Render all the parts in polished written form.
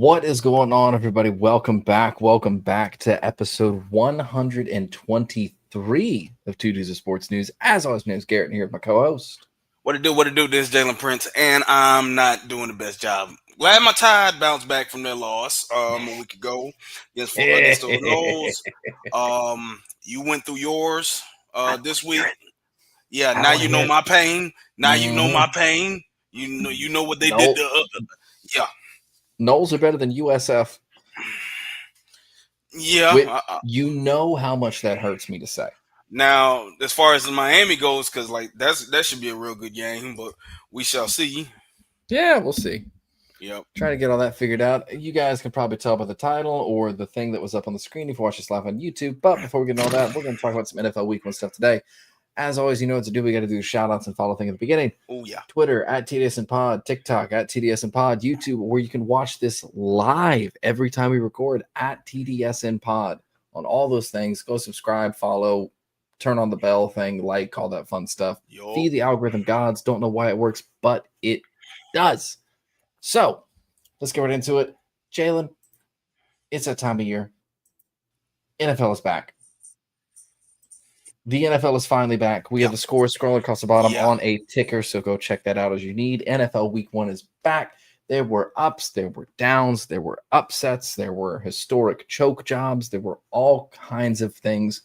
What is going on, everybody? Welcome back. Welcome back to episode 123 of Two Dudes of Sports News. As always, my name is Garrett, and here with my co-host. What it do? This is Jalen Prince, and I'm not doing the best job. Glad my Tide bounced back from their loss a week ago against the Knowles. You went through yours this week. Yeah, now you know my pain. Now you know my pain. You know what they did to yeah. Knowles are better than USF. Yeah. You know how much that hurts me to say. Now, as far as Miami goes, because that should be a real good game, but we shall see. Yeah, we'll see. Yep. Trying to get all that figured out. You guys can probably tell by the title or the thing that was up on the screen if you watch this live on YouTube. But before we get into all that, we're going to talk about some NFL Week 1 stuff today. As always, you know what to do. We got to do shout-outs and follow things at the beginning. Oh, yeah. Twitter, at TDSN Pod. TikTok, at TDSN Pod. YouTube, where you can watch this live every time we record, at TDSN Pod. On all those things, go subscribe, follow, turn on the bell thing, like, all that fun stuff. Feed the algorithm gods. Don't know why it works, but it does. So, let's get right into it. Jalen, it's that time of year. NFL is back. The NFL is finally back. We have the scores scrolling across the bottom on a ticker, so go check that out as you need. NFL Week 1 is back. There were ups, there were downs, there were upsets, there were historic choke jobs, there were all kinds of things.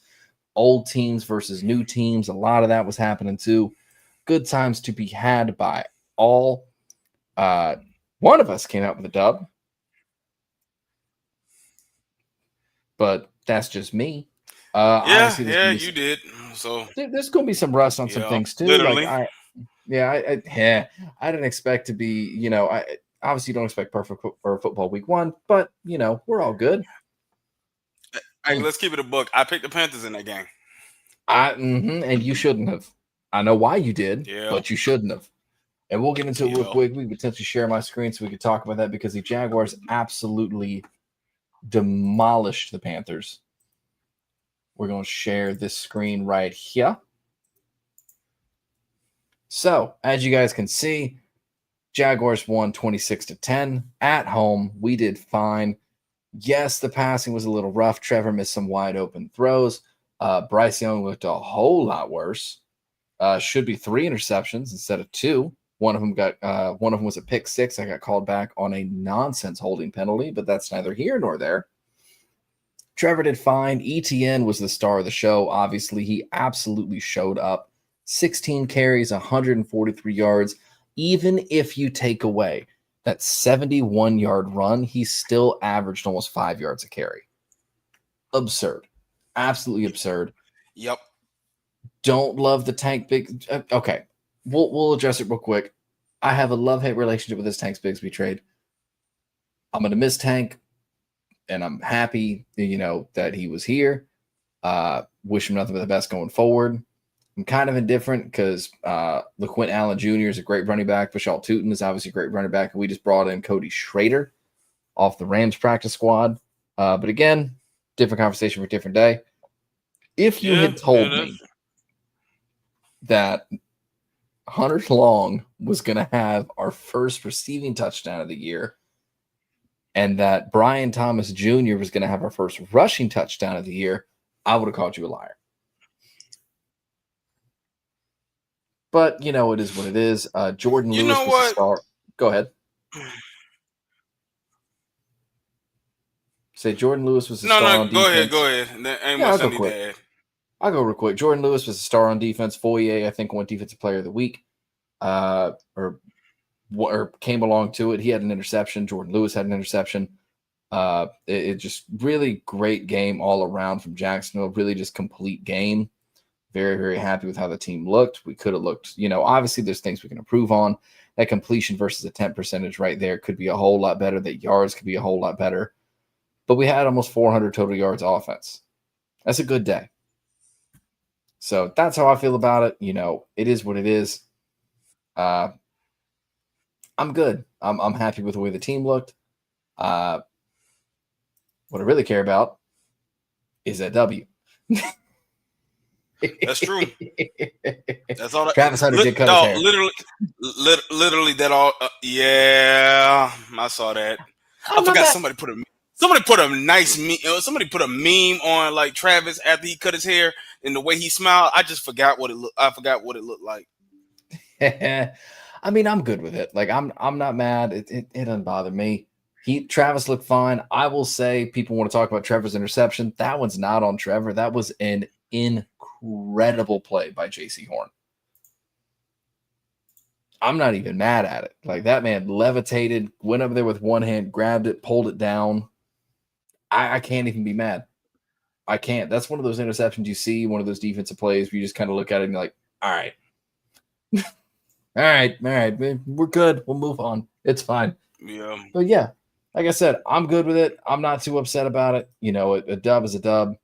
Old teams versus new teams. A lot of that was happening too. Good times to be had by all. One of us came out with a dub, but that's just me. You did. So there's going to be some rust on some things too. Literally. I didn't expect to be. I obviously don't expect perfect for football Week 1, but we're all good. Hey, let's keep it a book. I picked the Panthers in that game. And you shouldn't have. I know why you did, but you shouldn't have. And we'll get into it real quick. We can potentially share my screen so we could talk about that because the Jaguars absolutely demolished the Panthers. We're going to share this screen right here. So, as you guys can see, Jaguars won 26-10 at home. We did fine. Yes, the passing was a little rough. Trevor missed some wide open throws. Bryce Young looked a whole lot worse. Should be 3 interceptions instead of 2. One of them was a pick 6. I got called back on a nonsense holding penalty, but that's neither here nor there. Trevor did fine. ETN was the star of the show. Obviously, he absolutely showed up. 16 carries, 143 yards. Even if you take away that 71-yard run, he still averaged almost 5 yards a carry. Absurd. Absolutely absurd. Yep. Don't love the Tank Big. Okay. We'll address it real quick. I have a love-hate relationship with this Tank Bigsby trade. I'm going to miss Tank. And I'm happy, that he was here. Wish him nothing but the best going forward. I'm kind of indifferent because LaQuint Allen Jr. is a great running back. Vishal Tootin is obviously a great running back. And we just brought in Cody Schrader off the Rams practice squad. But again, different conversation for a different day. If you had told me that Hunter Long was going to have our first receiving touchdown of the year, and that Brian Thomas Jr. was going to have our first rushing touchdown of the year, I would have called you a liar. But, it is what it is. Jordan Lewis was a star. Go ahead. Say Jordan Lewis was a star on defense. Go ahead. I'll go quick. I'll go real quick. Jordan Lewis was a star on defense. Foye, I think, won Defensive Player of the Week. Or came along to it. He had an interception. Jordan Lewis had an interception. It just really great game all around from Jacksonville. Really just complete game. Very, very happy with how the team looked. We could have looked, obviously there's things we can improve on. That completion versus attempt percentage right there could be a whole lot better. That yards could be a whole lot better. But we had almost 400 total yards offense. That's a good day. So that's how I feel about it. It is what it is. I'm good. I'm happy with the way the team looked. What I really care about is that W. That's true. That's all. Travis Hunter did cut his hair. Literally that all. Yeah, I saw that. I I'm not forgot mad. somebody put a nice somebody put a meme on like Travis after he cut his hair and the way he smiled. I just forgot what it looked. I forgot what it looked like. I mean, I'm good with it. Like I'm not mad. It doesn't bother me. Travis looked fine. I will say people want to talk about Trevor's interception. That one's not on Trevor. That was an incredible play by JC Horn. I'm not even mad at it. Like that man levitated, went over there with one hand, grabbed it, pulled it down. I can't even be mad. I can't. That's one of those interceptions you see, one of those defensive plays where you just kind of look at it and you're like, all right. All right, we're good. We'll move on. It's fine. Yeah. But yeah, like I said, I'm good with it. I'm not too upset about it. You know, a dub is a dub.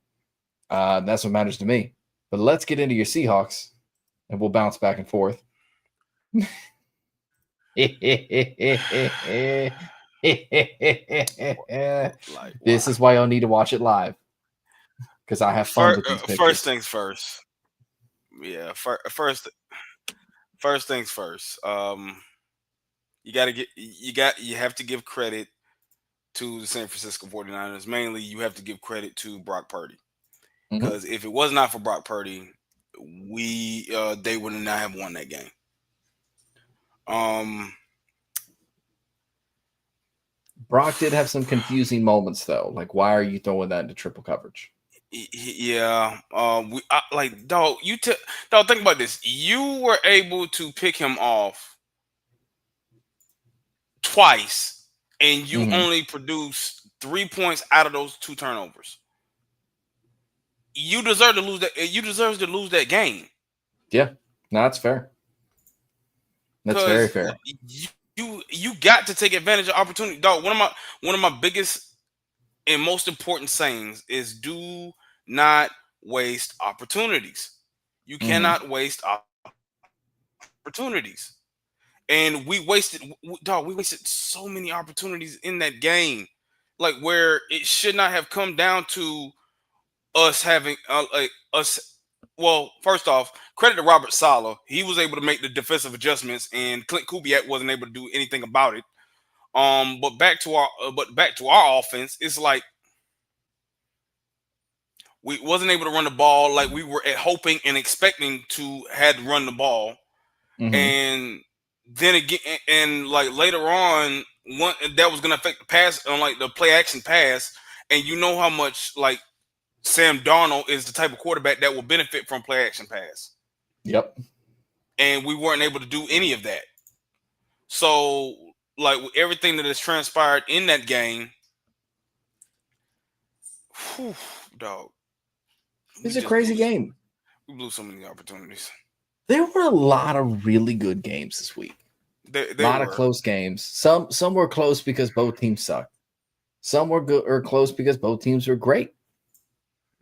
That's what matters to me. But let's get into your Seahawks, and we'll bounce back and forth. This is why y'all need to watch it live, because I have fun with these pictures. First things first. Yeah. First things first. You have to give credit to the San Francisco 49ers. Mainly, you have to give credit to Brock Purdy. Because if it was not for Brock Purdy, they would not have won that game. Brock did have some confusing moments though. Like, why are you throwing that into triple coverage? Yeah. Dog. Dog. Think about this. You were able to pick him off twice, and you only produced 3 points out of those 2 turnovers. You deserve to lose that. You deserve to lose that game. Yeah, no, that's fair. That's very fair. You got to take advantage of opportunity, dog. One of my biggest and most important sayings is do not waste opportunities. You cannot waste opportunities. And we wasted so many opportunities in that game, like where it should not have come down to us having us. Well, first off, credit to Robert Saleh. He was able to make the defensive adjustments, and Clint Kubiak wasn't able to do anything about it. But back to our offense, it's like we wasn't able to run the ball like we were hoping and expecting to had run the ball, and then again, and like later on, one that was going to affect the pass on like the play action pass, and you know how much like Sam Darnold is the type of quarterback that will benefit from play action pass. Yep. And we weren't able to do any of that. So, like with everything that has transpired in that game, dog. It's a crazy game. We blew so many opportunities. There were a lot of really good games this week. A lot of close games. Some were close because both teams sucked. Some were good or close because both teams were great.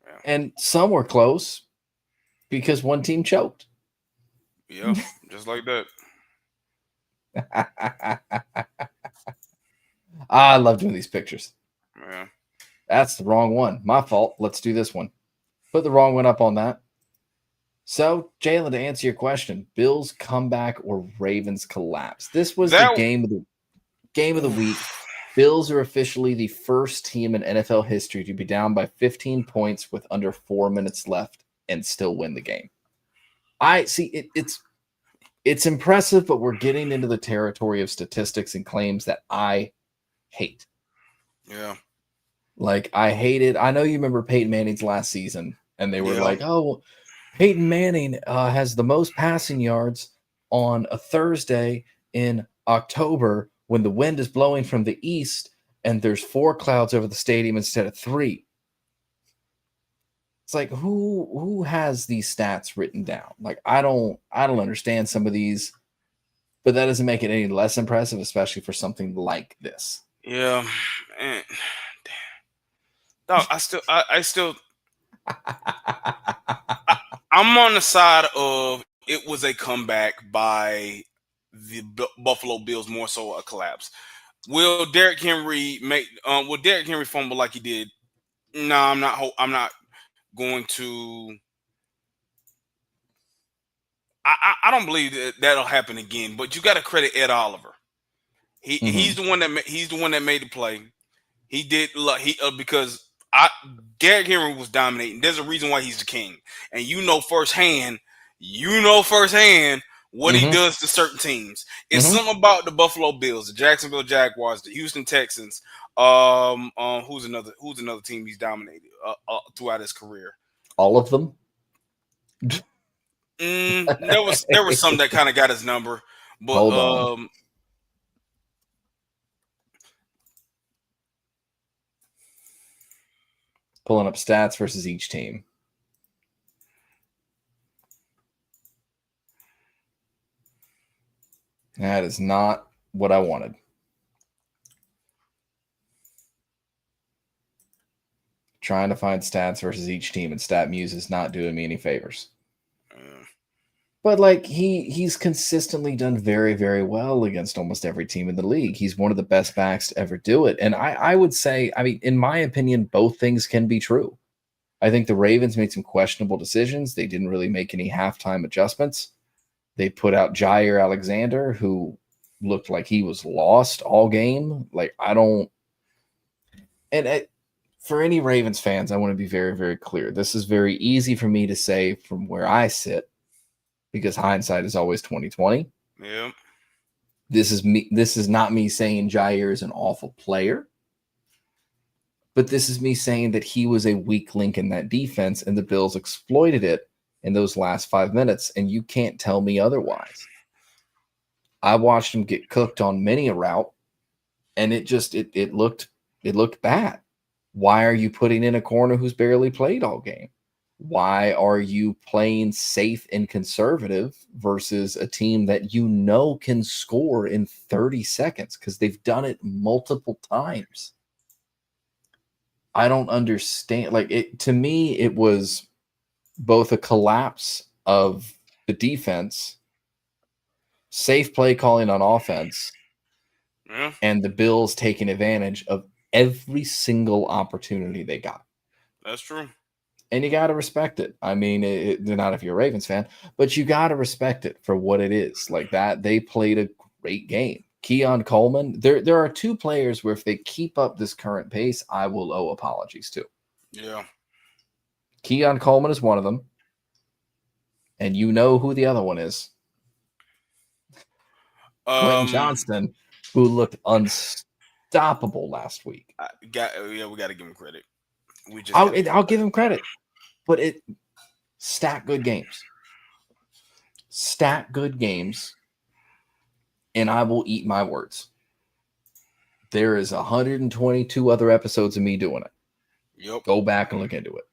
Yeah. And some were close because one team choked. Yeah, just like that. I love doing these pictures. Yeah. That's the wrong one. My fault. Let's do this one. Put the wrong one up on that. So, Jalen, to answer your question, Bills comeback or Ravens collapse? This was the game of the week. Bills are officially the first team in NFL history to be down by 15 points with under 4 minutes left and still win the game. I see it's impressive, but we're getting into the territory of statistics and claims that I hate. Yeah. Like, I hate it. I know you remember Peyton Manning's last season, and they were like, oh, Peyton Manning has the most passing yards on a Thursday in October when the wind is blowing from the east and there's 4 clouds over the stadium instead of 3. It's like, who has these stats written down? Like, I don't understand some of these, but that doesn't make it any less impressive, especially for something like this. Yeah, man. Dog, I still I'm on the side of it was a comeback by the Buffalo Bills, more so a collapse. Will Derrick Henry fumble like he did? No, I'm not going to. I don't believe that'll happen again. But you got to credit Ed Oliver. He's the one that made the play. He did because Derrick Henry was dominating. There's a reason why he's the king, and firsthand what he Mm-hmm. does to certain teams. It's Mm-hmm. something about the Buffalo Bills, the Jacksonville Jaguars, the Houston Texans. Who's another team he's dominated throughout his career? All of them. There was some that kind of got his number, but Hold on. Pulling up stats versus each team. That is not what I wanted. Trying to find stats versus each team, and StatMuse is not doing me any favors. But like he's consistently done very, very well against almost every team in the league. He's one of the best backs to ever do it. And I would say, I mean, in my opinion, both things can be true. I think the Ravens made some questionable decisions. They didn't really make any halftime adjustments. They put out Jair Alexander, who looked like he was lost all game. Like, I don't. And for any Ravens fans, I want to be very, very clear. This is very easy for me to say from where I sit, because hindsight is always 2020. Yeah. This is not me saying Jair is an awful player, but this is me saying that he was a weak link in that defense, and the Bills exploited it in those last 5 minutes, and you can't tell me otherwise. I watched him get cooked on many a route, and it looked bad. Why are you putting in a corner who's barely played all game? Why are you playing safe and conservative versus a team that you know can score in 30 seconds? Because they've done it multiple times. I don't understand. Like, to me, it was both a collapse of the defense, safe play calling on offense, and the Bills taking advantage of every single opportunity they got. That's true. And you got to respect it. I mean, not if you're a Ravens fan, but you got to respect it for what it is. Like that, they played a great game. Keon Coleman, there are two players where if they keep up this current pace, I will owe apologies to. Yeah. Keon Coleman is one of them. And you know who the other one is. Quentin Johnston, who looked unstoppable last week. We got to give him credit. I'll give him credit. But stack good games. Stack good games, and I will eat my words. There is 122 other episodes of me doing it. Yep. Go back and look into it.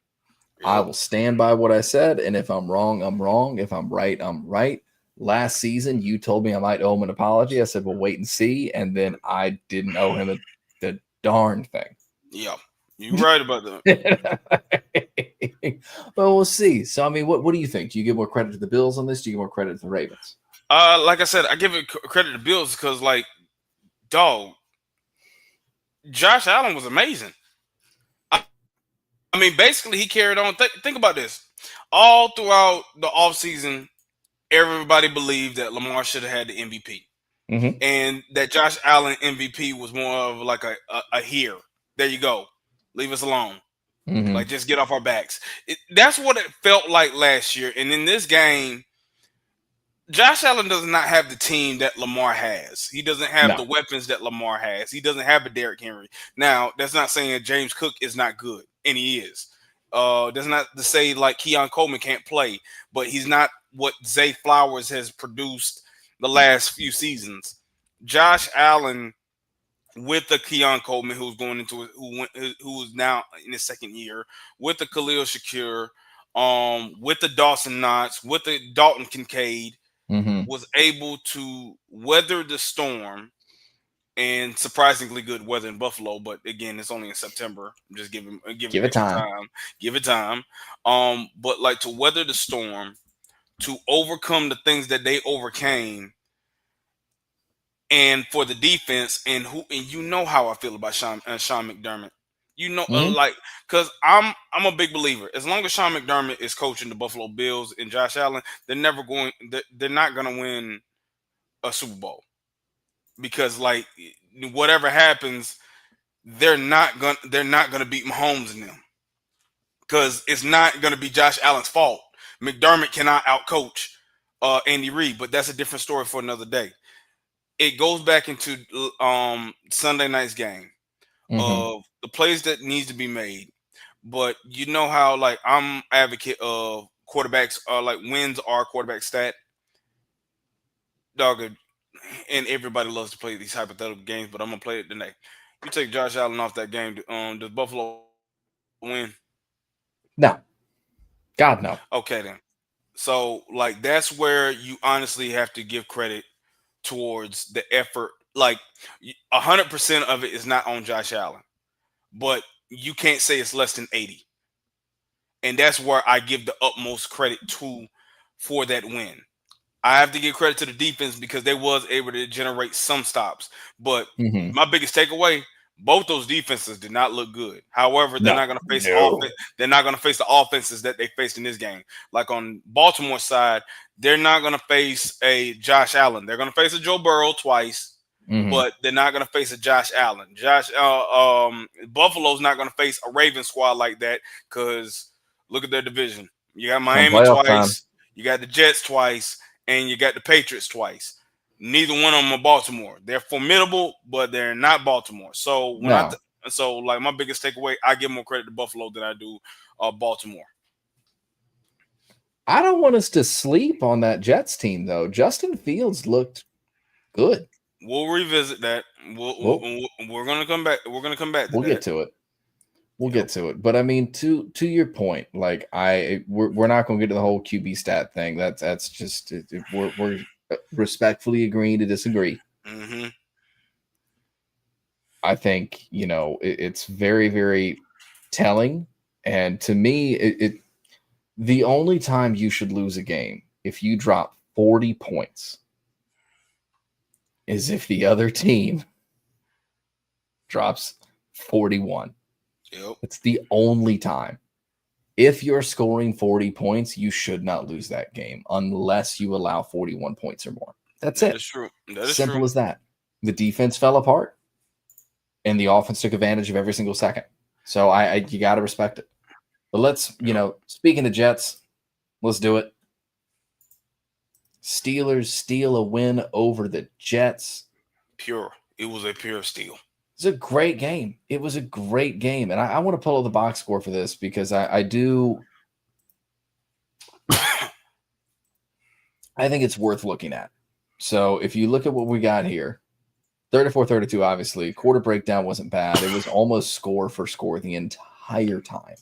Yep. I will stand by what I said, and if I'm wrong, I'm wrong. If I'm right, I'm right. Last season, you told me I might owe him an apology. I said, well, wait and see, and then I didn't owe him the darn thing. Yeah. You're right about that. Well, we'll see. So, I mean, what do you think? Do you give more credit to the Bills on this? Do you give more credit to the Ravens? Like I said, I give it credit to the Bills because, like, dog, Josh Allen was amazing. I mean, basically, he carried on. Think about this. All throughout the offseason, everybody believed that Lamar should have had the MVP. Mm-hmm. And that Josh Allen MVP was more of like a here. There you go. Leave us alone. Mm-hmm. Like, just get off our backs. That's what it felt like last year. And in this game, Josh Allen does not have the team that Lamar has. He doesn't have the weapons that Lamar has. He doesn't have a Derrick Henry. Now, that's not saying that James Cook is not good, and he is. That's not to say like Keon Coleman can't play, but he's not what Zay Flowers has produced the last few seasons. Josh Allen with the Keon Coleman, who's going into who is now in his second year, with the Khalil Shakir, with the Dawson Knox, with the Dalton Kincaid, was able to weather the storm, and surprisingly good weather in Buffalo. But again, it's only in September. I'm just give it time. Give it time. But like to weather the storm, to overcome the things that they overcame. And for the defense, and you know how I feel about Sean McDermott. You know, like, because I'm a big believer. As long as Sean McDermott is coaching the Buffalo Bills and Josh Allen, they're not going to win a Super Bowl because like whatever happens, they're not gonna beat Mahomes in them because it's not gonna be Josh Allen's fault. McDermott cannot outcoach Andy Reid, but that's a different story for another day. It goes back into Sunday night's game Mm-hmm. of the plays that needs to be made. But you know how like I'm advocate of quarterbacks are like wins are quarterback stat. Dog, and everybody loves to play these hypothetical games, but I'm gonna play it tonight. You take Josh Allen off that game, does Buffalo win? No, God, no. Okay then. So like that's where you honestly have to give credit towards the effort. Like 100% of it is not on Josh Allen, but you can't say it's less than 80. And that's where I give the utmost credit to for that win. I have to give credit to the defense because they was able to generate some stops. But Mm-hmm. my biggest takeaway, both those defenses did not look good. However, they're No, not going to face no. offense. They're not going to face the offenses that they faced in this game. Like on Baltimore side, they're not going to face a Josh Allen. They're going to face a Joe Burrow twice, Mm-hmm. but they're not going to face a Josh Allen. Buffalo's not going to face a Ravens squad like that because look at their division. You got Come Miami playoff time. twice. You got the Jets twice and you got the Patriots twice. Neither one of them are Baltimore. They're formidable, but they're not Baltimore. So No, like my biggest takeaway, I give more credit to Buffalo than I do Baltimore. I don't want us to sleep on that Jets team though. Justin Fields looked good. We'll revisit that. Well, We're gonna come back. We're gonna come back to we'll get that. to it. We'll Yep. get to it. But I mean, to your point, like we're not going to get to the whole QB stat thing. That's just we're respectfully agreeing to disagree. Mm-hmm. I think it's very very telling, and to me, the only time you should lose a game if you drop 40 points is if the other team drops 41. Yep. It's the only time. If you're scoring 40 points, you should not lose that game unless you allow 41 points or more. That's That it. is true. That is Simple true. as that. The defense fell apart and the offense took advantage of every single second. So you got to respect it. But let's, Yep. speaking of Jets, let's do it. Steelers steal a win over the Jets. Pure. It was a pure steal. It's a great game. It was a great game. And I want to pull up the box score for this because I do. I think it's worth looking at. So if you look at what we got here, 34-32, obviously. Quarter breakdown wasn't bad. It was almost score for score the entire time.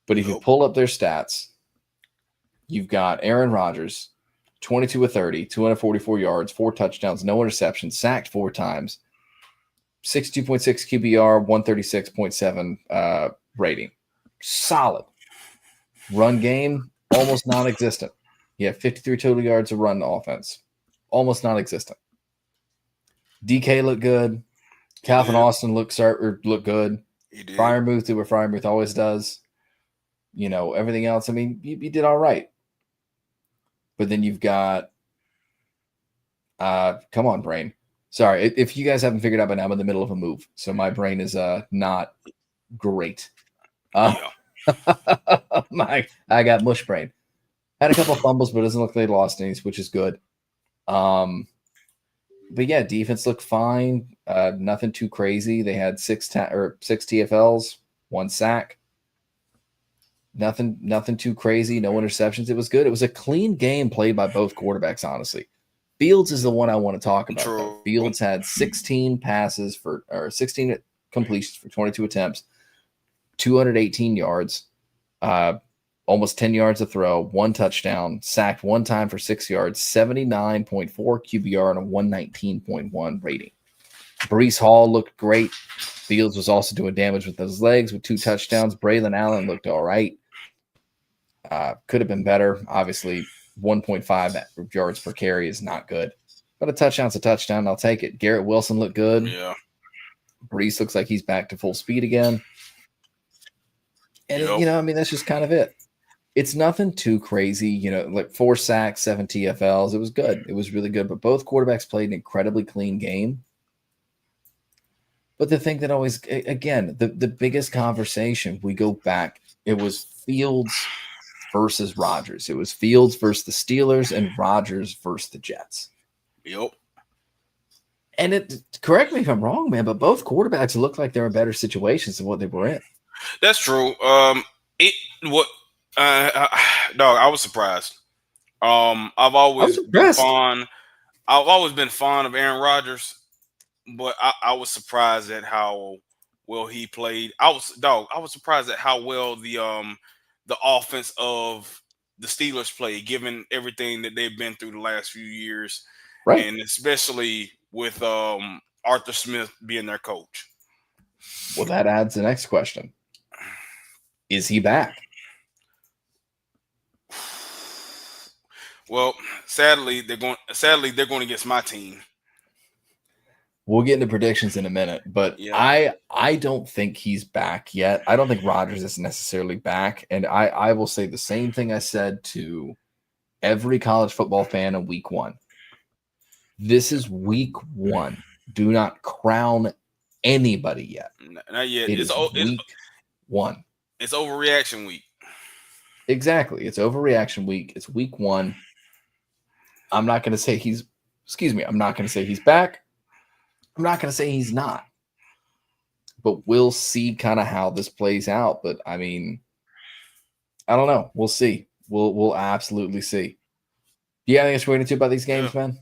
But if you Yep. pull up their stats, you've got Aaron Rodgers, 22 of 30, 244 yards, 4 touchdowns, no interceptions, sacked 4 times, 62.6 QBR, 136.7 rating. Solid. Run game, almost non-existent. You have 53 total yards of run offense. Almost non-existent. DK looked good. Calvin Austin looked good. He did. Freiermuth did what Freiermuth always does. Everything else, I mean, you did all right. But then you've got come on, brain. Sorry, if you guys haven't figured out by now, I'm in the middle of a move. So my brain is not great. Yeah. I got mush brain. Had a couple of fumbles, but it doesn't look like they lost any, which is good. But yeah, defense looked fine. Nothing too crazy. They had 6 TFLs, 1 sack. Nothing too crazy. No interceptions. It was good. It was a clean game played by both quarterbacks, honestly. Fields is the one I want to talk about. True. Though. Fields had 16 completions for 22 attempts, 218 yards, almost 10 yards a throw, 1 touchdown, sacked 1 time for 6 yards, 79.4 QBR, and a 119.1 rating. Breece Hall looked great. Fields was also doing damage with his legs with 2 touchdowns. Braylon Allen looked all right. Could have been better. Obviously, 1.5 yards per carry is not good. But a touchdown's a touchdown. I'll take it. Garrett Wilson looked good. Yeah. Breece looks like he's back to full speed again. And, Yep. I mean, that's just kind of it. It's nothing too crazy, you know, like 4 sacks, 7 TFLs. It was good. It was really good. But both quarterbacks played an incredibly clean game. But the thing that always, again, the biggest conversation, we go back, it was Fields versus Rodgers. It was Fields versus the Steelers and Rodgers versus the Jets. Yep. And correct me if I'm wrong, man, but both quarterbacks look like they're in better situations than what they were in. That's true. Dog, I was surprised. I've always been fond. I've always been fond of Aaron Rodgers, but I was surprised at how well he played. I was surprised at how well the offense of the Steelers played, given everything that they've been through the last few years, Right. and especially with Arthur Smith being their coach. Well, that adds the next question. Is he back? Well, sadly, they're going against my team. We'll get into predictions in a minute, but yeah. I don't think he's back yet. I don't think Rodgers is necessarily back. And I will say the same thing I said to every college football fan in week 1. This is week 1. Do not crown anybody yet. Not yet. It's week 1. It's overreaction week. Exactly. It's overreaction week. It's week 1. I'm not going to say I'm not going to say he's back. I'm not going to say he's not. But we'll see kind of how this plays out. But, I mean, I don't know. We'll see. We'll absolutely see. Do you have anything else we're going to do about these games, man?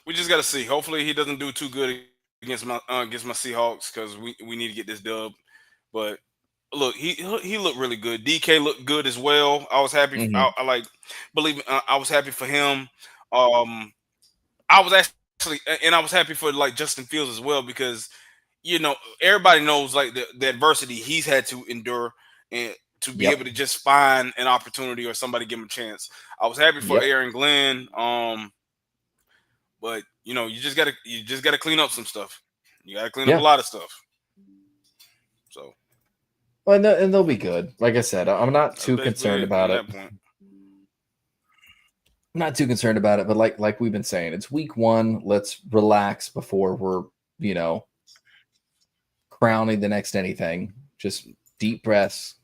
We just got to see. Hopefully he doesn't do too good against my Seahawks, because we need to get this dub. But look, he looked really good. DK looked good as well. I was happy. Mm-hmm. I was happy for him. I was happy for like Justin Fields as well, because you know everybody knows like the adversity he's had to endure, and to be able to just find an opportunity or somebody give him a chance. I was happy for Aaron Glenn. But you know, you just gotta clean up some stuff. You gotta clean up a lot of stuff. So, well, and they'll be good. Like I said, I'm not too concerned about it. I'm not too concerned about it, but like we've been saying, it's week 1. Let's relax before we're, you know, crowning the next anything. Just deep breaths,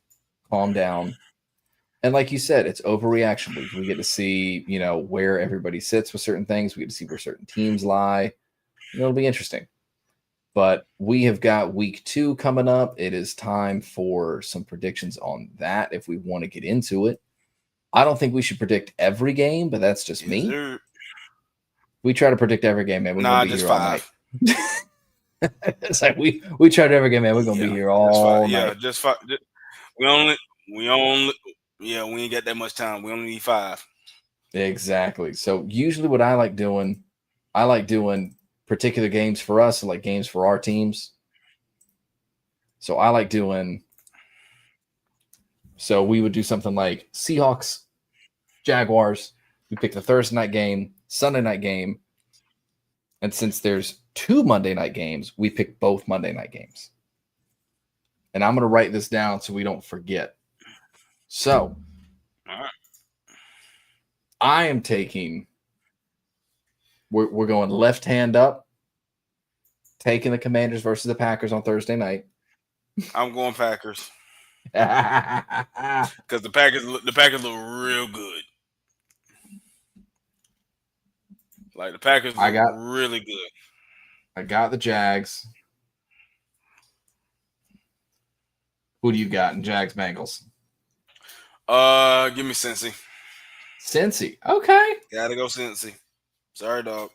calm down. And like you said, it's overreaction week. We get to see, you know, where everybody sits with certain things. We get to see where certain teams lie. You know, it'll be interesting. But we have got week 2 coming up. It is time for some predictions on that if we want to get into it. I don't think we should predict every game, but that's just me. We try to predict every game, man. We're gonna be here 5. All night. It's like we try to every game, man. We're gonna be here all night. Yeah, just 5. We ain't got that much time. We only need 5. Exactly. So usually what I like doing particular games for us, like games for our teams. So I like doing, so we would do something like Seahawks, Jaguars. We pick the Thursday night game, Sunday night game. And since there's 2 Monday night games, we pick both Monday night games. And I'm going to write this down so we don't forget. So I am taking, we're going left hand up, taking the Commanders versus the Packers on Thursday night. I'm going Packers. Because the Packers look real good. Like the Packers look really good. I got the Jags. Who do you got in Jags Bengals? Give me Cincy. Cincy. Okay. Gotta go Cincy. Sorry, dog.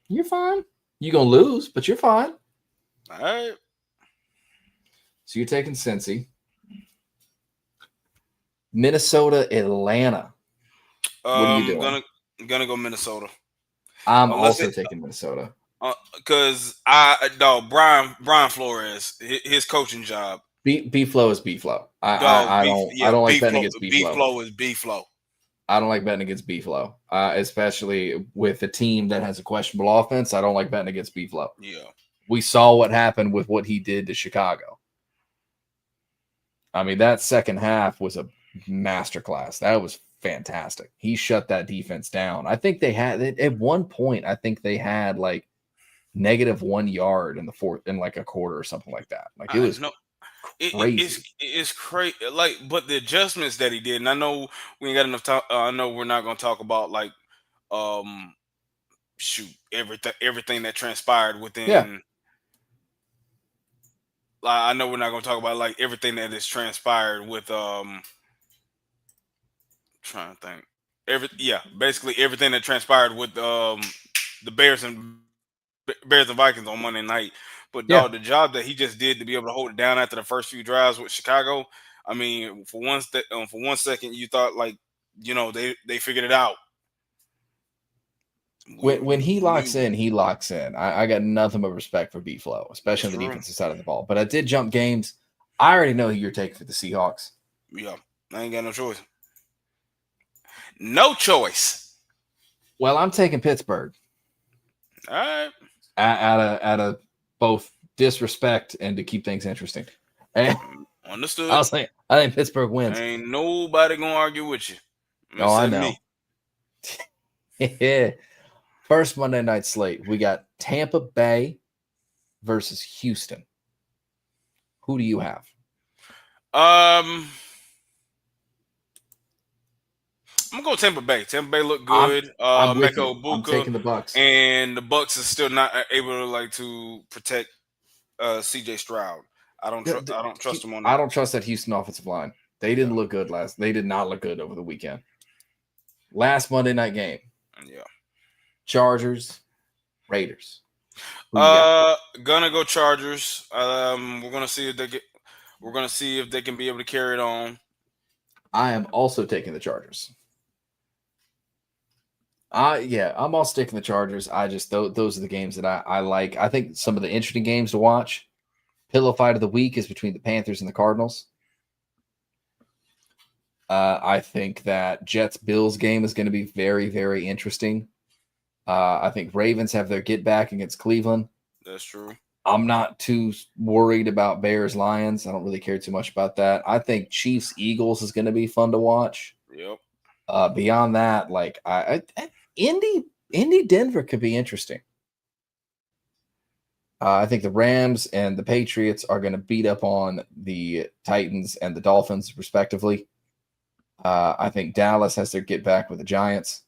You're fine. You're going to lose, but you're fine. All right. So you're taking Cincy. Minnesota, Atlanta. What are you doing? I'm gonna go Minnesota. I'm also taking Minnesota. Because Brian Flores, his coaching job. B-Flow is B-Flow. I don't like betting against B-Flow. B-Flow is B-Flow. I don't like betting against B-Flow, especially with a team that has a questionable offense. I don't like betting against B-Flow. Yeah. We saw what happened with what he did to Chicago. I mean, that second half was a masterclass. That was fantastic. He shut that defense down. I think they had at one point, I think they had like -1 yard in the fourth in like a quarter or something like that. Like it I was know crazy. it's crazy. Like, but the adjustments that he did, and I know we ain't got enough time. I know we're not gonna talk about like um shoot everything that transpired Yeah. within. Like, I know we're not gonna talk about like everything that has transpired with trying to think. Basically everything that transpired with the Bears and Vikings on Monday night. But Yeah. dog, the job that he just did to be able to hold it down after the first few drives with Chicago, I mean, for 1 second you thought like, they figured it out. When he locks We in, he locks in. I got nothing but respect for B Flow, That's especially on the true. defensive side of the ball. But I did jump games. I already know who you're taking for the Seahawks. Yeah, I ain't got no choice. No choice. Well, I'm taking Pittsburgh All right. out of both disrespect and to keep things interesting. And Understood. I think Pittsburgh wins. Ain't nobody gonna argue with you. Oh, I Except know. me. First Monday night slate, we got Tampa Bay versus Houston. Who do you have? I'm gonna go Tampa Bay. Tampa Bay look good. I'm with Mecca you. I'm Ibuka, taking the Bucks. and the Bucks are still not able to protect C.J. Stroud. I don't trust him on that. I don't trust that Houston offensive line. They didn't look good They did not look good over the weekend. Last Monday night game. Yeah. Chargers, Raiders. Gonna go Chargers. We're gonna see if they can be able to carry it on. I am also taking the Chargers. I'm all sticking the Chargers. I just those are the games that I like. I think some of the interesting games to watch. Pillow fight of the week is between the Panthers and the Cardinals. I think that Jets Bills game is going to be very, very interesting. I think Ravens have their get back against Cleveland. That's true. I'm not too worried about Bears Lions. I don't really care too much about that. I think Chiefs Eagles is going to be fun to watch. Yep. Beyond that, like Indy Denver could be interesting. I think the Rams and the Patriots are going to beat up on the Titans and the Dolphins, respectively. I think Dallas has their get back with the Giants.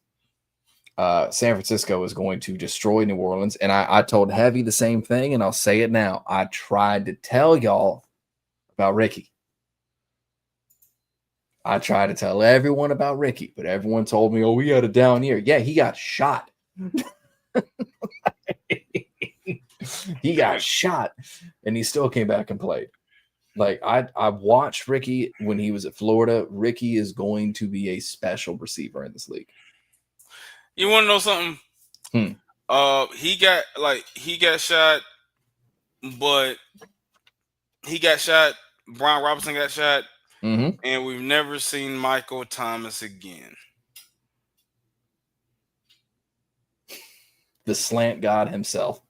San Francisco is going to destroy New Orleans. And I told Heavy the same thing, and I'll say it now. I tried to tell y'all about Ricky. I tried to tell everyone about Ricky, but everyone told me, oh, we had a down year. Yeah, he got shot. He got shot, and he still came back and played. Like, I watched Ricky when he was at Florida. Ricky is going to be a special receiver in this league. You want to know something? He got shot, but he got shot. Brian Robinson got shot, and we've never seen Michael Thomas again. The slant god himself.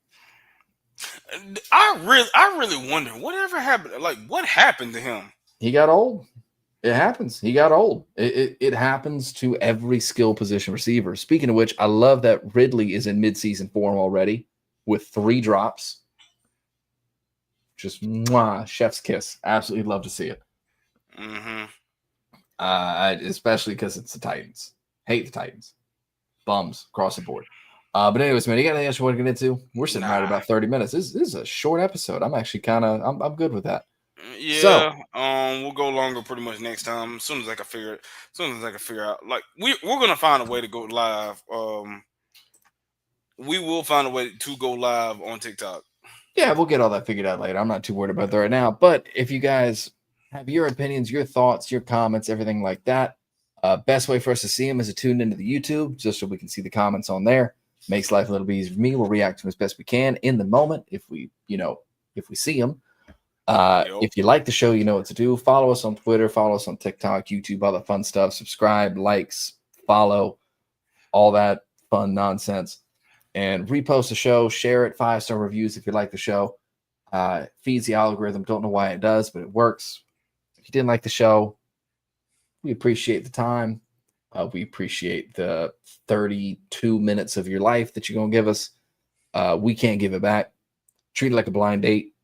I really wonder whatever happened. Like, what happened to him? He got old. It happens. He got old. It happens to every skill position receiver. Speaking of which, I love that Ridley is in midseason form already with 3 drops. Just chef's kiss. Absolutely love to see it. Especially because it's the Titans. Hate the Titans. Bums across the board. But anyways, man, you got anything else you want to get into? We're sitting right at about 30 minutes. This is a short episode. I'm actually I'm good with that. Yeah, we'll go longer pretty much next time. As soon as I can figure out, like we're gonna find a way to go live. We will find a way to go live on TikTok. Yeah, we'll get all that figured out later. I'm not too worried about that right now. But if you guys have your opinions, your thoughts, your comments, everything like that, best way for us to see them is to tune into the YouTube just so we can see the comments on there. Makes life a little bit easier for me. We'll react to them as best we can in the moment if we see them. If you like the show, you know what to do. Follow us on Twitter, follow us on TikTok, YouTube, all the fun stuff. Subscribe, likes, follow, all that fun nonsense. and repost the show, share it, 5-star reviews if you like the show. Feeds the algorithm. Don't know why it does, but it works. If you didn't like the show, we appreciate the time. We appreciate the 32 minutes of your life that you're going to give us. We can't give it back. Treat it like a blind date.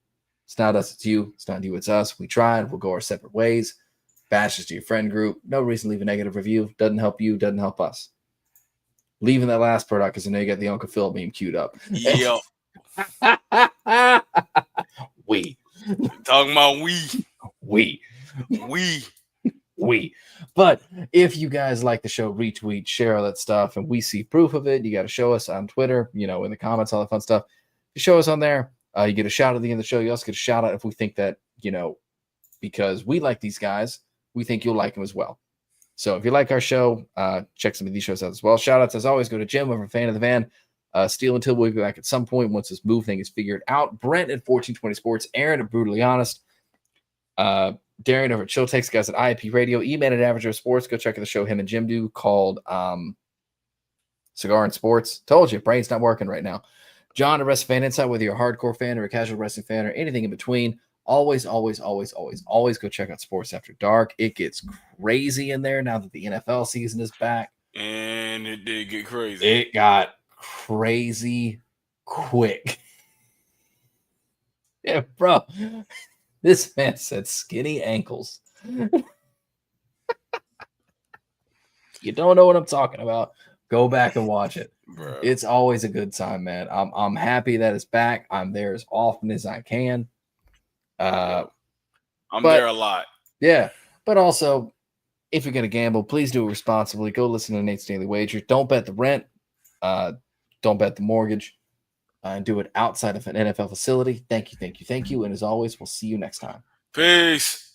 It's not us, it's you. It's not you, it's us. We tried. We'll go our separate ways. Bash this to your friend group. No reason to leave a negative review. Doesn't help you, doesn't help us. Leaving that last product because I know you got the Uncle Phil meme queued up. Yep. We. Talking about we. But if you guys like the show, retweet, share all that stuff, and we see proof of it, you got to show us on Twitter, in the comments, all that fun stuff. You show us on there. You get a shout out at the end of the show. You also get a shout out if we think that, because we like these guys, we think you'll like them as well. So if you like our show, check some of these shows out as well. Shout outs as always go to Jim over Fan of the Van. Steel until we'll be back at some point once this move thing is figured out. Brent at 1420 Sports, Aaron at Brutally Honest, Darian over at Chill Takes, guys at IIP Radio, E-Man at Average Sports. Go check out the show him and Jim do called Cigar and Sports. Told you, brain's not working right now. John at Wrestling Fan Insight, whether you're a hardcore fan or a casual wrestling fan or anything in between, always go check out Sports After Dark. It gets crazy in there now that the NFL season is back. And it did get crazy. It got crazy quick. Yeah, bro. This man said skinny ankles. You don't know what I'm talking about. Go back and watch it. Bro. It's always a good time, man. I'm happy that it's back. I'm there as often as I can. I'm there a lot. Yeah. But also, if you're going to gamble, please do it responsibly. Go listen to Nate's Daily Wager. Don't bet the rent. Don't bet the mortgage. And do it outside of an NFL facility. Thank you. And as always, we'll see you next time. Peace.